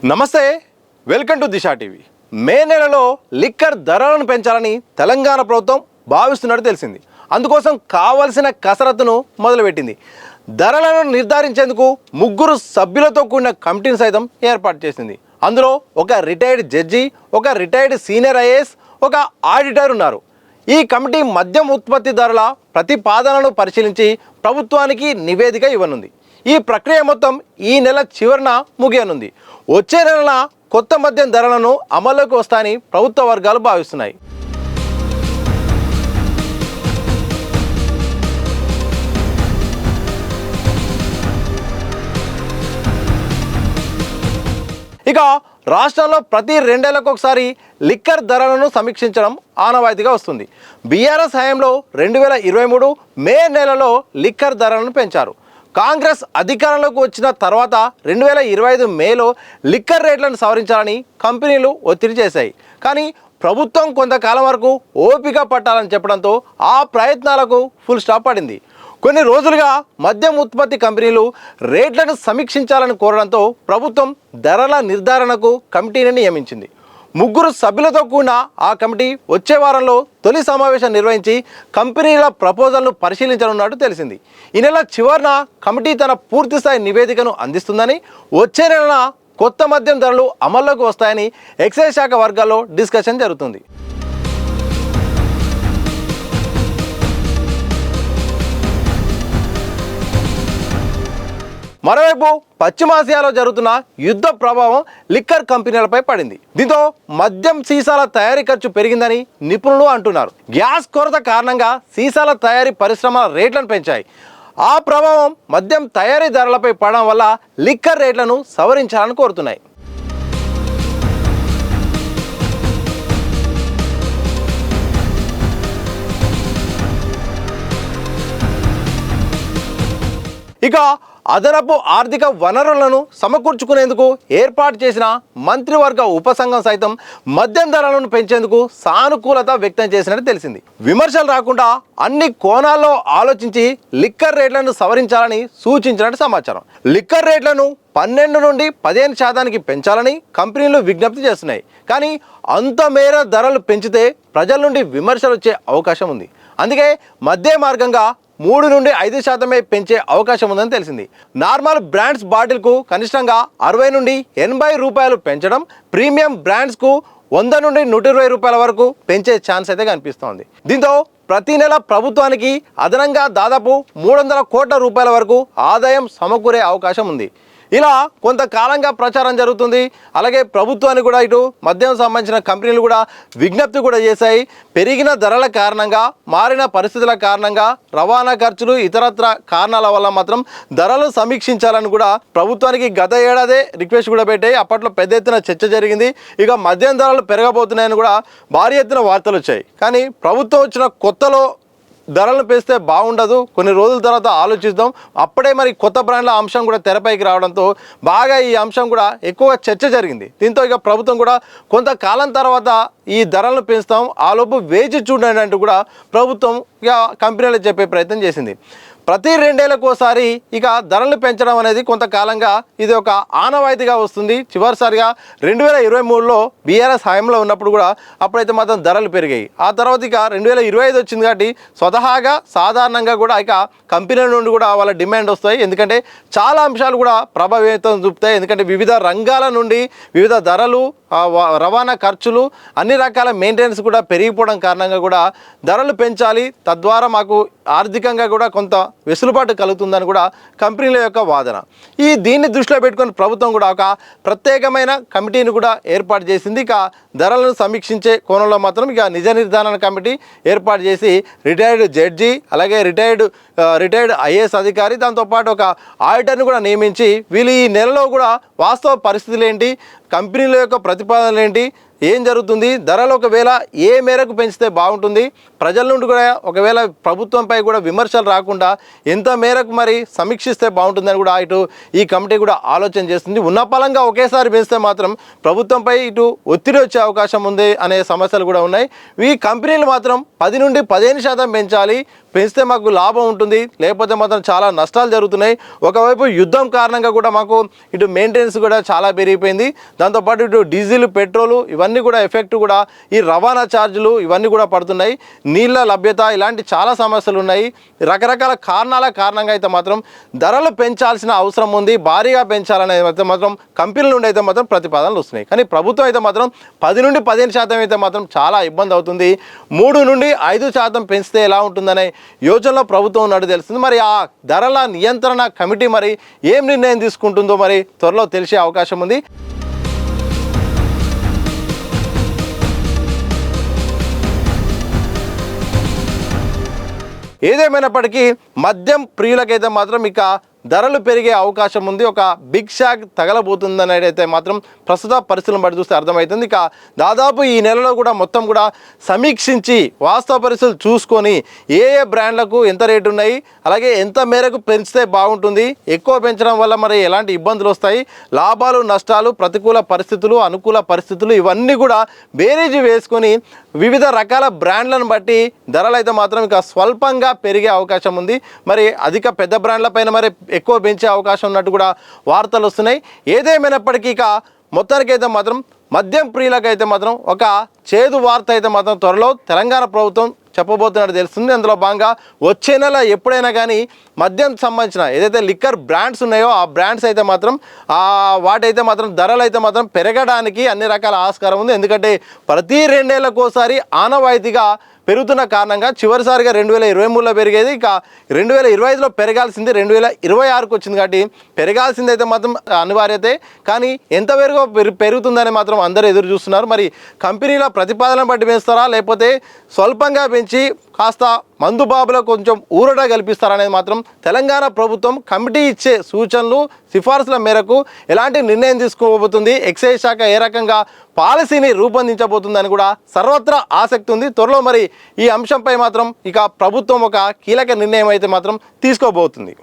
నమస్తే, welcome to Disha TV. మే నెలలో liquor ధరలను పెంచాలని తెలంగాణ ప్రభుత్వం భావిస్తున్నట్టు తెలిసింది. అందుకోసం కావలసిన కసరత్తును మొదలుపెట్టింది. ధరలను నిర్ధారించేందుకు 3 సభ్యులతో కూడిన కమిటీని సైతం ఏర్పాటు చేసింది. అందులో ఒక రిటైర్డ్ జడ్జి, ఒక రిటైర్డ్ సీనియర్ ఐఏఎస్, ఒక ఆడిటర్ ఉన్నారు. ఈ కమిటీ మద్యం ఉత్పత్తిదారుల ప్రతిపాదనలను పరిశీలించి ప్రభుత్వానికి నివేదిక ఇవ్వనుంది. ఈ ప్రక్రియ మొత్తం ఈ నెల చివరన ముగియనుంది. వచ్చే నెలన కొత్త మద్యం ధరలను అమల్లోకి వస్తాయని ప్రభుత్వ వర్గాలు భావిస్తున్నాయి. ఇక రాష్ట్రంలో ప్రతి 2 ఏళ్లకు ఒకసారి లిక్కర్ ధరలను సమీక్షించడం ఆనవాయితీగా వస్తుంది. బీఆర్ఎస్ హయాంలో 2023 మే నెలలో లిక్కర్ ధరలను పెంచారు. కాంగ్రెస్ అధికారంలోకి వచ్చిన తర్వాత 2025 మేలో లిక్కర్ రేట్లను సవరించాలని కంపెనీలు ఒత్తిడి చేశాయి. కానీ ప్రభుత్వం కొంతకాలం వరకు ఓపిక పట్టాలని చెప్పడంతో ఆ ప్రయత్నాలకు ఫుల్ స్టాప్ పడింది. కొన్ని రోజులుగా మద్యం ఉత్పత్తి కంపెనీలు రేట్లను సమీక్షించాలని కోరడంతో ప్రభుత్వం ధరల నిర్ధారణకు కమిటీని నియమించింది. 3 సభ్యులతో కూడిన ఆ కమిటీ వచ్చే వారంలో తొలి సమావేశం నిర్వహించి కంపెనీల ప్రపోజల్ను పరిశీలించనున్నట్టు తెలిసింది. ఈ నెల చివరన కమిటీ తన పూర్తిస్థాయి నివేదికను అందిస్తుందని, వచ్చే నెలన కొత్త మద్యం ధరలు అమల్లోకి వస్తాయని ఎక్సైజ్ శాఖ వర్గాల్లో డిస్కషన్ జరుగుతుంది. మరోవైపు పశ్చిమాసియాలో జరుగుతున్న యుద్ధ ప్రభావం లిక్కర్ కంపెనీలపై పడింది. దీంతో మద్యం సీసాల తయారీ ఖర్చు పెరిగిందని నిపుణులు అంటున్నారు. గ్యాస్ కొరత కారణంగా సీసాల తయారీ పరిశ్రమల రేట్లను పెంచాయి. ఆ ప్రభావం మద్యం తయారీ ధరలపై పడడం వల్ల లిక్కర్ రేట్లను సవరించాలని కోరుతున్నాయి. ఇక అదనపు ఆర్థిక వనరులను సమకూర్చుకునేందుకు ఏర్పాటు చేసిన మంత్రివర్గ ఉపసంఘం సైతం మద్యం ధరలను పెంచేందుకు సానుకూలత వ్యక్తం చేసినట్టు తెలిసింది. విమర్శలు రాకుండా అన్ని కోణాల్లో ఆలోచించి లిక్కర్ రేట్లను సవరించాలని సూచించినట్టు సమాచారం. లిక్కర్ రేట్లను 12 నుండి 15% పెంచాలని కంపెనీలు విజ్ఞప్తి చేస్తున్నాయి. కానీ అంత మేర ధరలు పెంచితే ప్రజల నుండి విమర్శలు వచ్చే అవకాశం ఉంది. అందుకే మధ్య మార్గంగా 3 నుండి 5% పెంచే అవకాశం ఉందని తెలిసింది. నార్మల్ బ్రాండ్స్ బాటిల్కు కనిష్టంగా 60 నుండి 80 రూపాయలు పెంచడం, ప్రీమియం బ్రాండ్స్కు 100 నుండి 120 రూపాయల వరకు పెంచే ఛాన్స్ అయితే కనిపిస్తోంది. దీంతో ప్రతి నెల ప్రభుత్వానికి అదనంగా దాదాపు 300 కోట్ల రూపాయల వరకు ఆదాయం సమకూరే అవకాశం ఉంది. ఇలా కొంతకాలంగా ప్రచారం జరుగుతుంది. అలాగే ప్రభుత్వానికి కూడా ఇటు మద్యం సంబంధించిన కంపెనీలు కూడా విజ్ఞప్తి కూడా చేశాయి. పెరిగిన ధరల కారణంగా, మారిన పరిస్థితుల కారణంగా, రవాణా ఖర్చులు, ఇతరత్ర కారణాల వల్ల మాత్రం ధరలు సమీక్షించాలని కూడా ప్రభుత్వానికి గత ఏడాదే రిక్వెస్ట్ కూడా పెట్టాయి. అప్పట్లో పెద్ద ఎత్తున చర్చ జరిగింది. ఇక మద్యం ధరలు పెరగబోతున్నాయని కూడా భారీ ఎత్తున వార్తలు వచ్చాయి. కానీ ప్రభుత్వం వచ్చిన కొత్తలో ధరలను పెంచితే బాగుండదు, కొన్ని రోజుల తర్వాత ఆలోచిద్దాం, అప్పుడే మరి కొత్త బ్రాండ్ల అంశం కూడా తెరపైకి రావడంతో బాగా ఈ అంశం కూడా ఎక్కువగా చర్చ జరిగింది. దీంతో ఇక ప్రభుత్వం కూడా కొంతకాలం తర్వాత ఈ ధరలను పెంచుతాం, ఆలోపు వేచి చూడండి అంటూ కూడా ప్రభుత్వం ఇక కంపెనీలకు చెప్పే ప్రయత్నం చేసింది. ప్రతి 2 ఏళ్లకు ఒకసారి ఇక ధరలు పెంచడం అనేది కొంతకాలంగా ఇది ఒక ఆనవాయితీగా వస్తుంది. చివరిసారిగా 2023లో బీఆర్ఎస్ హయాంలో ఉన్నప్పుడు కూడా అప్పుడైతే మాత్రం ధరలు పెరిగాయి. ఆ తర్వాత ఇక 2025 వచ్చింది కాబట్టి స్వతహాగా సాధారణంగా కూడా ఇక కంపెనీల నుండి కూడా వాళ్ళ డిమాండ్ వస్తాయి. ఎందుకంటే చాలా అంశాలు కూడా ప్రభావితం చూపుతాయి. ఎందుకంటే వివిధ రంగాల నుండి వివిధ ధరలు, రవాణా ఖర్చులు, అన్ని రకాల మెయింటెనెన్స్ కూడా పెరిగిపోవడం కారణంగా కూడా ధరలు పెంచాలి, తద్వారా మాకు ఆర్థికంగా కూడా కొంత వెసులుబాటు కలుగుతుందని కూడా కంపెనీల యొక్క వాదన. దీన్ని దృష్టిలో పెట్టుకొని ప్రభుత్వం కూడా ఒక ప్రత్యేకమైన కమిటీని కూడా ఏర్పాటు చేసింది. ఇక ధరలను సమీక్షించే కోణంలో మాత్రం ఇక నిజ నిర్ధారణ కమిటీ ఏర్పాటు చేసి రిటైర్డ్ జడ్జి, అలాగే రిటైర్డ్ ఐఏఎస్ అధికారి, దాంతోపాటు ఒక ఆడిటర్ని కూడా నియమించి వీళ్ళు ఈ నెలలో కూడా వాస్తవ పరిస్థితులు ఏంటి, కంపెనీల యొక్క ప్రతిపాదనలు ఏంటి, ఏం జరుగుతుంది, ధరలు ఒకవేళ ఏ మేరకు పెంచితే బాగుంటుంది, ప్రజల నుండి కూడా ఒకవేళ ప్రభుత్వంపై కూడా విమర్శలు రాకుండా ఎంత మేరకు మరి సమీక్షిస్తే బాగుంటుందని కూడా ఇటు ఈ కమిటీ కూడా ఆలోచన చేస్తుంది. ఉన్నపలంగా ఒకేసారి పెంచితే మాత్రం ప్రభుత్వంపై ఇటు ఒత్తిడి వచ్చే అవకాశం ఉంది అనే సమస్యలు కూడా ఉన్నాయి. ఈ కంపెనీలు మాత్రం 10 నుండి 15% పెంచాలి, పెంచితే మాకు లాభం ఉంటుంది, లేకపోతే మాత్రం చాలా నష్టాలు జరుగుతున్నాయి. ఒకవైపు యుద్ధం కారణంగా కూడా మాకు ఇటు మెయింటెనెన్స్ కూడా చాలా పెరిగిపోయింది. దాంతోపాటు ఇటు డీజిల్, పెట్రోలు ఇవన్నీ కూడా ఎఫెక్ట్ కూడా ఈ రవాణా ఛార్జీలు ఇవన్నీ కూడా పడుతున్నాయి. నీళ్ళ లభ్యత ఇలాంటి చాలా సమస్యలు ఉన్నాయి. రకరకాల కారణాల కారణంగా అయితే మాత్రం ధరలు పెంచాల్సిన అవసరం ఉంది, భారీగా పెంచాలనేది అయితే మాత్రం కంపెనీల నుండి అయితే మాత్రం ప్రతిపాదనలు వస్తున్నాయి. కానీ ప్రభుత్వం అయితే మాత్రం 10 నుండి 15% అయితే మాత్రం చాలా ఇబ్బంది అవుతుంది. 3 నుండి 5% పెంచితే ఎలా ఉంటుందనే యోచనలో ప్రభుత్వం ఉన్నట్టు తెలుస్తుంది. మరి ఆ ధరల నియంత్రణ కమిటీ మరి ఏం నిర్ణయం తీసుకుంటుందో మరి త్వరలో తెలిసే అవకాశం ఉంది. ఏదేమైనప్పటికీ మద్యం ప్రియులకైతే మాత్రం ఇక ధరలు పెరిగే అవకాశం ఉంది. ఒక బిగ్ షాక్ తగలబోతుందనేది అయితే మాత్రం ప్రస్తుత పరిస్థితులను బట్టి చూస్తే అర్థమవుతుంది. ఇక దాదాపు ఈ నెలలో కూడా మొత్తం కూడా సమీక్షించి వాస్తవ పరిస్థితులు చూసుకొని ఏ ఏ బ్రాండ్లకు ఎంత రేటు ఉన్నాయి, అలాగే ఎంత మేరకు పెంచితే బాగుంటుంది, ఎక్కువ పెంచడం వల్ల మరి ఎలాంటి ఇబ్బందులు వస్తాయి, లాభాలు నష్టాలు, ప్రతికూల పరిస్థితులు, అనుకూల పరిస్థితులు ఇవన్నీ కూడా బేరీజు వేసుకొని వివిధ రకాల బ్రాండ్లను బట్టి ధరలు అయితే మాత్రం ఇక స్వల్పంగా పెరిగే అవకాశం ఉంది. మరి అధిక పెద్ద బ్రాండ్ల పైన మరి ఎక్కువ పెంచే అవకాశం ఉన్నట్టు కూడా వార్తలు వస్తున్నాయి. ఏదేమైనప్పటికీ ఇక మొత్తానికైతే మాత్రం మద్యం ప్రియులకైతే మాత్రం ఒక చేదు వార్త అయితే మాత్రం త్వరలో తెలంగాణ ప్రభుత్వం చెప్పబోతున్నట్టు తెలుస్తుంది. అందులో భాగంగా వచ్చే నెల ఎప్పుడైనా కానీ మద్యం సంబంధించిన ఏదైతే లిక్కర్ బ్రాండ్స్ ఉన్నాయో ఆ బ్రాండ్స్ అయితే మాత్రం వాటైతే మాత్రం ధరలు అయితే మాత్రం పెరగడానికి అన్ని రకాల ఆస్కారం ఉంది. ఎందుకంటే ప్రతి 2 ఏళ్లకోసారి ఆనవాయితీగా పెరుగుతున్న కారణంగా చివరిసారిగా 2023లో పెరిగేది, ఇక 2025లో పెరగాల్సింది 2026కు వచ్చింది. కాబట్టి పెరగాల్సింది అయితే మాత్రం అనివార్యతే. కానీ ఎంత పెరుగుతుందని మాత్రం అందరూ ఎదురు చూస్తున్నారు. మరి కంపెనీల ప్రతిపాదన బట్టి పెంచుతారా, లేకపోతే స్వల్పంగా పెంచి కాస్త మందుబాబులో కొంచెం ఊరట కల్పిస్తారనేది మాత్రం తెలంగాణ ప్రభుత్వం కమిటీ ఇచ్చే సూచనలు, సిఫార్సుల మేరకు ఎలాంటి నిర్ణయం తీసుకోబోతుంది, ఎక్సైజ్ శాఖ ఏ రకంగా పాలసీని రూపొందించబోతుందని కూడా సర్వత్రా ఆసక్తి ఉంది. త్వరలో మరి ఈ అంశంపై మాత్రం ఇక ప్రభుత్వం ఒక కీలక నిర్ణయం అయితే మాత్రం తీసుకోబోతుంది.